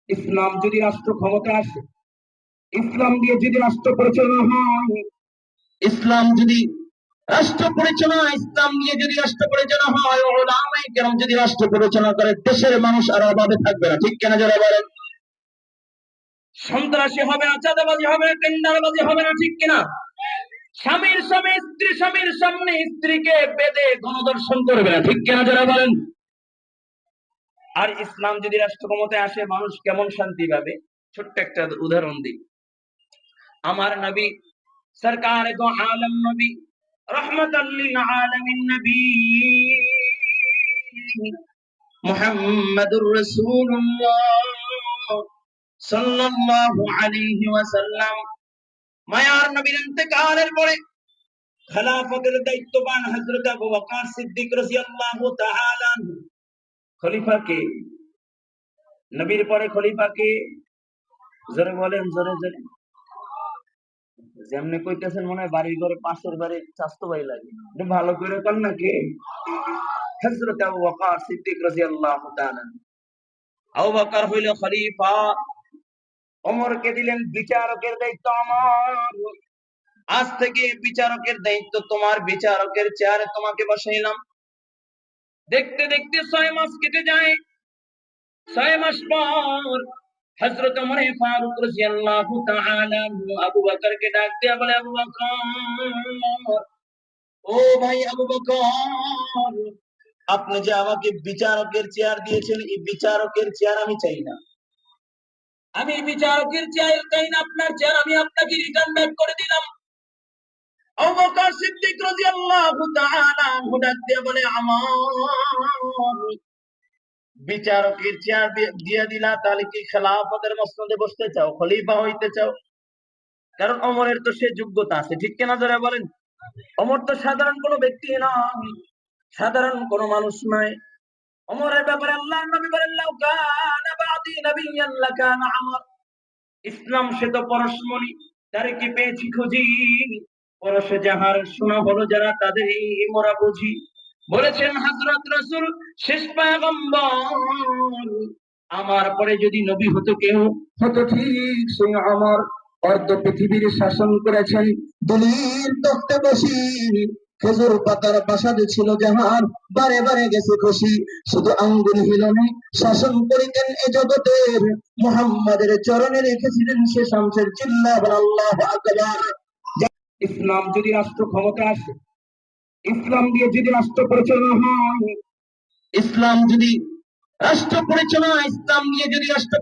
ইসলাম যদি রাষ্ট্র ক্ষমতা আসে, ইসলাম দিয়ে যদি রাষ্ট্র পরিচালনা হয়, ইসলাম যদি রাষ্ট্র পরিচালনা, ইসলাম নিয়ে যদি রাষ্ট্র পরিচালনা হয়, উলামায়ে কেরাম যদি রাষ্ট্র পরিচালনা করে, দেশের মানুষ আর অভাবে থাকবে না। ঠিক কিনা যারা বলেন? সন্ত্রাসী হবে না, চাঁদাবাজি হবে না, টেন্ডারবাজি হবে না। ঠিক কিনা? স্বামীর স্বামী, স্ত্রী স্বামীর সামনে স্ত্রীকে বেঁধে গণধর্ষণ করবে না। ঠিক কিনা যারা বলেন? আর ইসলাম যদি রাষ্ট্র ক্ষমতায় আসে, মানুষ কেমন শান্তি পাবে? ছোট্ট একটা উদাহরণ দিই। আমার নবী সরকার দো আলম নবী রহমাতাল লিল আলামিন নবী মুহাম্মাদুর রাসূলুল্লাহ সাল্লাল্লাহু আলাইহি ওয়াসাল্লাম মায়ার নবীর ইন্তেকালের পরে খেলাফতের দায়িত্ববান হযরত আবু বকর সিদ্দিক রাদিয়াল্লাহু তাআলা আনহু। খলিফা কে? নবীর পরে খলিফা কে? জোরে বলেন, জোরে জোরে। যেমনি কইতেছেন মনে হয় বাড়ির ঘরে পাশের বাড়ির স্বাস্থ্য ভাই লাগে। এটা ভালো করে কর না কে? হযরত আবু বকর সিদ্দিক রাদিয়াল্লাহু তাআলা। আবু বকর হইল খলিফা, ওমরকে দিলেন বিচারকের দায়িত্ব। আমার আজ থেকে বিচারকের দায়িত্ব তোমার, বিচারকের চেয়ারে তোমাকে বসাইলাম। দেখতে দেখতে 6 মাস কেটে যায়। 6 মাস পর হযরত ওমর ফারুক রাদিয়াল্লাহু তাআলা আবু বকরকে ডাক দিয়ে বলে, আবু বকর, ও ভাই আবু বকর, আপনি যে আমাকে বিচারকের চেয়ার দিয়েছেন, এই বিচারকের চেয়ার আমি চাই না। আমি বিচারকের চেয়ার চাই না, আপনার চেয়ার আমি আপনাকে রিটার্ন ব্যাক করে দিলাম। আবু বকর সিদ্দিক রাদিয়াল্লাহু তাআলা আনহু ডাক দিয়ে বলে, আমার বিচারকের চেয়ার দিয়ে দিলা, তাহলে কি খেলাফতের মসনদে বসতে চাও, খলিফা হইতে চাও? কারণ ওমরের তো সে যোগ্যতা আছে। ঠিক কিনা যারা বলেন? ওমর তো সাধারণ কোনো ব্যক্তি নয়, সাধারণ কোনো মানুষ নয়। ওমরের ব্যাপারে আল্লাহর নবী বলেন, লাউ কানা বাদি নাবিয়্যান লাকানা ওমর। ইসলাম সে তো পরশমণি, তারে কি পেয়েছি খুঁজি, পরশে যাহার শোনা হলো যারা, তাদের মোরা বুঝি। বলেছেন হযরত রাসূল শেষ পয়গম্বর, আমার পরে যদি নবী হতো কেউ, হতো ঠিক সেই ওমর। অর্ধ পৃথিবীর শাসন করেছেন দলিল তখতে বসি, খেজুর পাতার প্রাসাদে ছিল যাহার, বারে বারে গেছে খুশি। শুধু আঙ্গুল হিলনে শাসন করিতেন এ জগতের, মুহাম্মাদের চরণে রেখেছিলেন সে শামসের চিল্লা। আল্লাহু আকবার। ইসলাম যদি রাষ্ট্র ক্ষমতা আসে, ইসলাম দিয়ে যদি রাষ্ট্র পরিচালনা হয়, ইসলাম যদি রাষ্ট্র পরিচালনা, ইসলাম দিয়ে যদি রাষ্ট্র